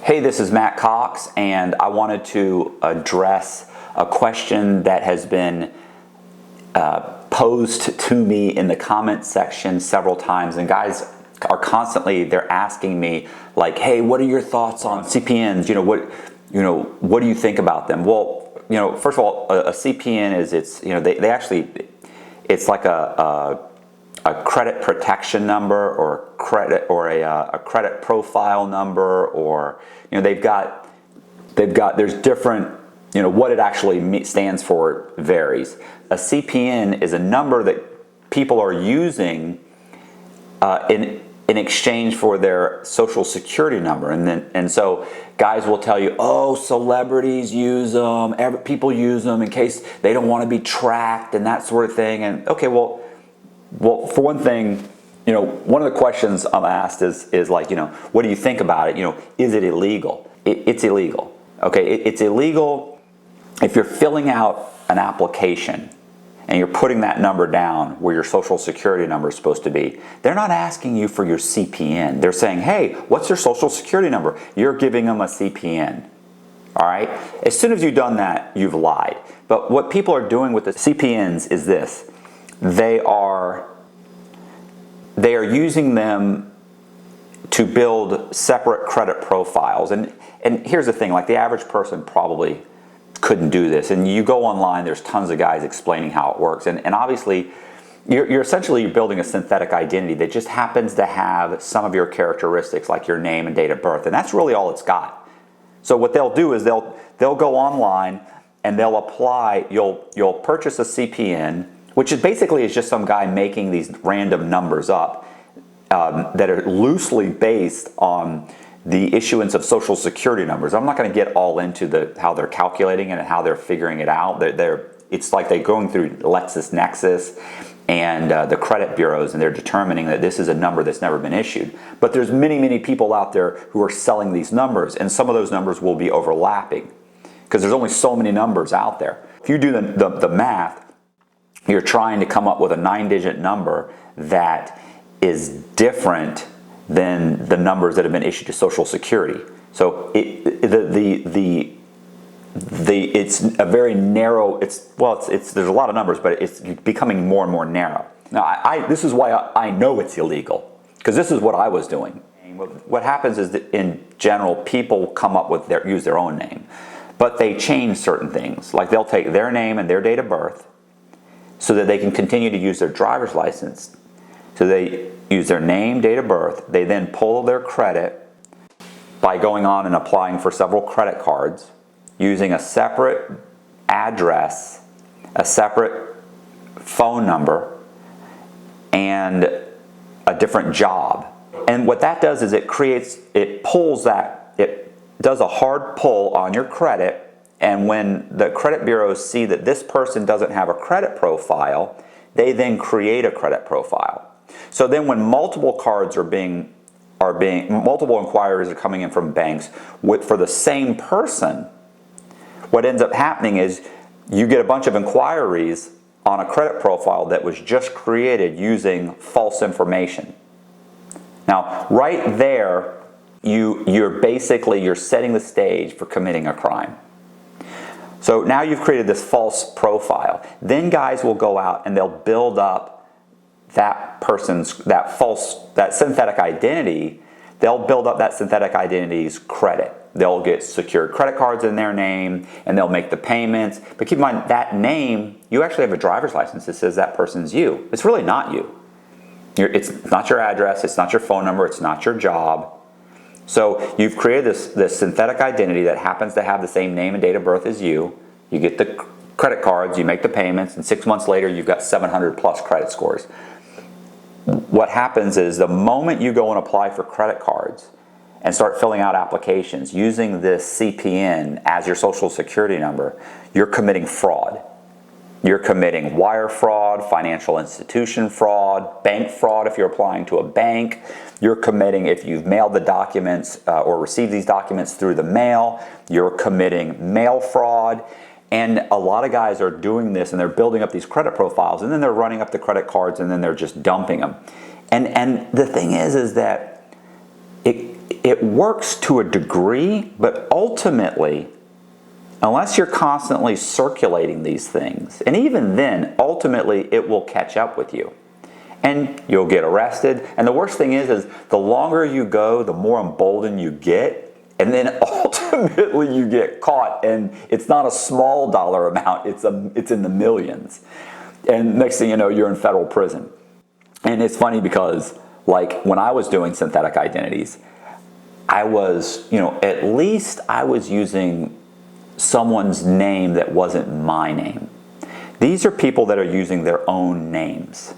Hey, this is Matt Cox, and I wanted to address a question that has been posed to me in the comment section several times, and guys are constantly, they're asking me like, hey, what are your thoughts on CPNs? What do you think about them? Well, first of all, a CPN is, they actually, it's like a credit protection number, or a credit profile number, or there's different, what it actually stands for varies. A CPN is a number that people are using in exchange for their social security number, and so guys will tell you, oh, celebrities use them, people use them in case they don't want to be tracked and that sort of thing. And okay, well, for one thing, one of the questions I'm asked is like, what do you think about it? Is it illegal? It's illegal. Okay, it's illegal if you're filling out an application and you're putting that number down where your social security number is supposed to be. They're not asking you for your CPN. They're saying, hey, what's your social security number? You're giving them a CPN. All right? As soon as you've done that, you've lied. But what people are doing with the CPNs is this. They are using them to build separate credit profiles. And here's the thing, like the average person probably couldn't do this. And you go online, there's tons of guys explaining how it works. And obviously, you're essentially building a synthetic identity that just happens to have some of your characteristics, like your name and date of birth. And that's really all it's got. So what they'll do is they'll go online and they'll apply, you'll purchase a CPN, which is basically just some guy making these random numbers up that are loosely based on the issuance of social security numbers. I'm not going to get all into how they're calculating it and how they're figuring it out. It's like they're going through LexisNexis and the credit bureaus, and they're determining that this is a number that's never been issued. But there's many people out there who are selling these numbers, and some of those numbers will be overlapping because there's only so many numbers out there. If you do the math, you're trying to come up with a 9-digit number that is different than the numbers that have been issued to Social Security. So it's a very narrow. There's a lot of numbers, but it's becoming more and more narrow. Now, this is why I know it's illegal, because this is what I was doing. What happens is that in general, people come up with use their own name, but they change certain things. Like they'll take their name and their date of birth, so that they can continue to use their driver's license. So they use their name, date of birth. They then pull their credit by going on and applying for several credit cards, using a separate address, a separate phone number, and a different job. And what that does is it does a hard pull on your credit. And when the credit bureaus see that this person doesn't have a credit profile, they then create a credit profile. So then when multiple cards multiple inquiries are coming in from banks for the same person, what ends up happening is you get a bunch of inquiries on a credit profile that was just created using false information. Now, right there, you're setting the stage for committing a crime. So now you've created this false profile. Then guys will go out and they'll build up that synthetic identity. They'll build up that synthetic identity's credit. They'll get secured credit cards in their name, and they'll make the payments. But keep in mind, that name, you actually have a driver's license that says that person's you. It's really not you. It's not your address, it's not your phone number, it's not your job. So you've created this synthetic identity that happens to have the same name and date of birth as you. You get the credit cards, you make the payments, and 6 months later you've got 700 plus credit scores. What happens is the moment you go and apply for credit cards and start filling out applications using this CPN as your social security number, you're committing fraud. You're committing wire fraud, financial institution fraud, bank fraud if you're applying to a bank. You're committing, if you've mailed the documents or received these documents through the mail, you're committing mail fraud. And a lot of guys are doing this, and they're building up these credit profiles, and then they're running up the credit cards, and then they're just dumping them. And the thing is that it works to a degree, but ultimately, unless you're constantly circulating these things, and even then, ultimately, it will catch up with you. And you'll get arrested. And the worst thing is the longer you go, the more emboldened you get. And then ultimately you get caught. And it's not a small dollar amount, it's in the millions. And next thing you know, you're in federal prison. And it's funny because, like, when I was doing synthetic identities, I was, at least I was using someone's name that wasn't my name. These are people that are using their own names.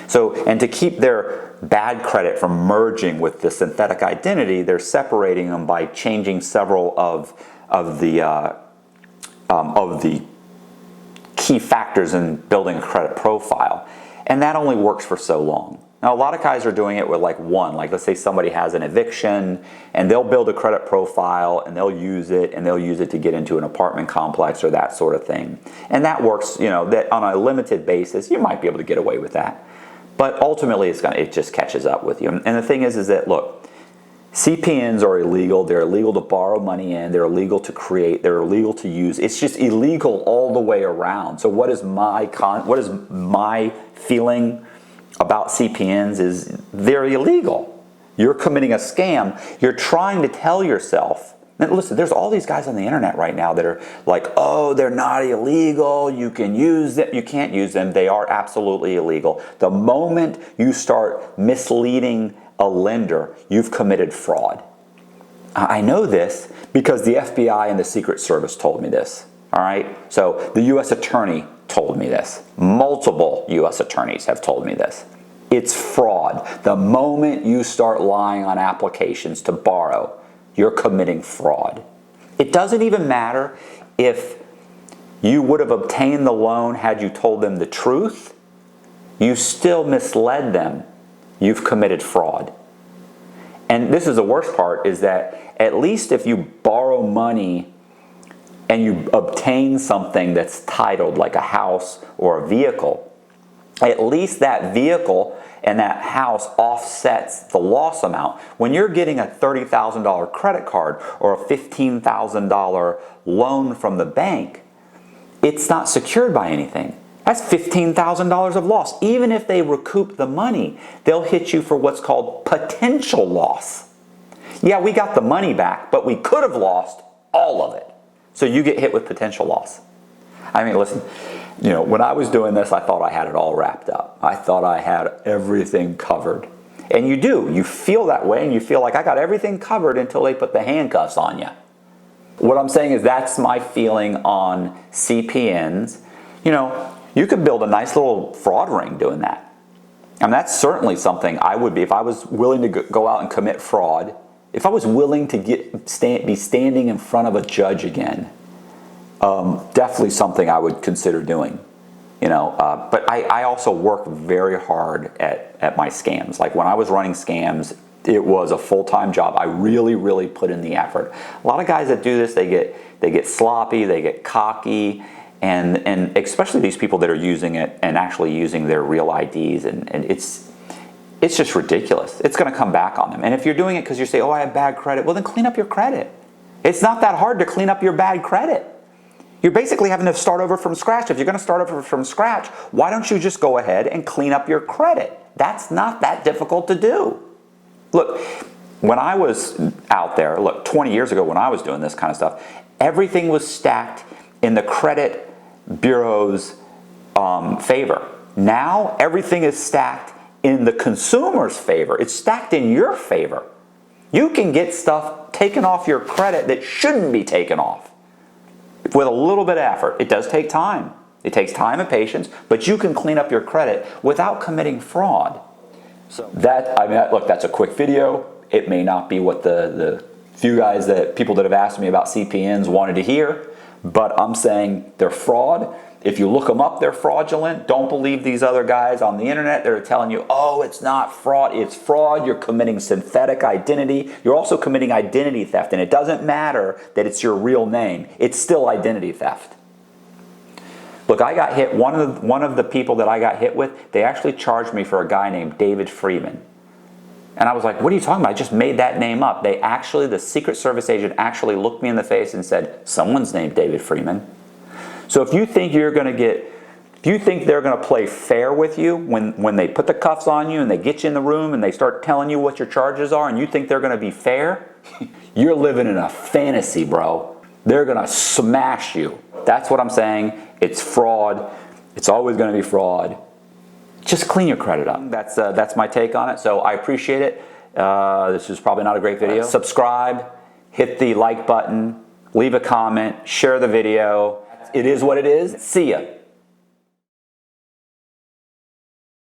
So, and to keep their bad credit from merging with the synthetic identity, they're separating them by changing several of the key factors in building a credit profile. And that only works for so long. Now, a lot of guys are doing it with like one, like let's say somebody has an eviction and they'll build a credit profile and they'll use it to get into an apartment complex or that sort of thing. And that works, that on a limited basis, you might be able to get away with that. But ultimately, it just catches up with you. And the thing is that, look, CPNs are illegal. They're illegal to borrow money in. They're illegal to create. They're illegal to use. It's just illegal all the way around. So what is my feeling about CPNs is they're illegal. You're committing a scam. You're trying to tell yourself. And listen, there's all these guys on the internet right now that are like, oh, they're not illegal. You can use them. You can't use them. They are absolutely illegal. The moment you start misleading a lender, you've committed fraud. I know this because the FBI and the Secret Service told me this. All right. So the U.S. Attorney told me this. Multiple U.S. attorneys have told me this. It's fraud. The moment you start lying on applications to borrow, you're committing fraud. It doesn't even matter if you would have obtained the loan had you told them the truth. You still misled them. You've committed fraud. And this is the worst part, is that at least if you borrow money and you obtain something that's titled like a house or a vehicle, at least that vehicle and that house offsets the loss amount. When you're getting a $30,000 credit card or a $15,000 loan from the bank, it's not secured by anything. That's $15,000 of loss. Even if they recoup the money, they'll hit you for what's called potential loss. Yeah, we got the money back, but we could have lost all of it. So you get hit with potential loss. I mean, listen, when I was doing this, I thought I had it all wrapped up. I thought I had everything covered. And you do. You feel that way, and you feel like I got everything covered until they put the handcuffs on you. What I'm saying is that's my feeling on CPNs. You could build a nice little fraud ring doing that. And that's certainly something I would be, if I was willing to go out and commit fraud, if I was willing to be standing in front of a judge again, definitely something I would consider doing. But I also work very hard at my scams. Like when I was running scams, it was a full-time job. I really, really put in the effort. A lot of guys that do this, they get sloppy, they get cocky, and especially these people that are using it and actually using their real IDs, and it's just ridiculous. It's going to come back on them. And if you're doing it because you say, oh, I have bad credit, well, then clean up your credit. It's not that hard to clean up your bad credit. You're basically having to start over from scratch. If you're going to start over from scratch, why don't you just go ahead and clean up your credit? That's not that difficult to do. Look, when I was out there, 20 years ago when I was doing this kind of stuff, everything was stacked in the credit bureau's favor. Now, everything is stacked in the consumer's favor. It's stacked in your favor. You can get stuff taken off your credit that shouldn't be taken off with a little bit of effort. It does take time. It takes time and patience, but you can clean up your credit without committing fraud. So that's a quick video. It may not be what the few people that have asked me about CPNs wanted to hear, but I'm saying they're fraud. If you look them up, they're fraudulent. Don't believe these other guys on the internet. They're telling you, oh, it's not fraud. It's fraud. You're committing synthetic identity. You're also committing identity theft. And it doesn't matter that it's your real name. It's still identity theft. Look, I got hit. One of the people that I got hit with, they actually charged me for a guy named David Freeman. And I was like, what are you talking about? I just made that name up. The Secret Service agent actually looked me in the face and said, someone's named David Freeman. So if you think they're going to play fair with you when they put the cuffs on you and they get you in the room and they start telling you what your charges are and you think they're going to be fair, you're living in a fantasy, bro. They're going to smash you. That's what I'm saying. It's fraud. It's always going to be fraud. Just clean your credit up. That's my take on it. So I appreciate it. This is probably not a great video. Subscribe, hit the like button, leave a comment, share the video. It is what it is. See ya.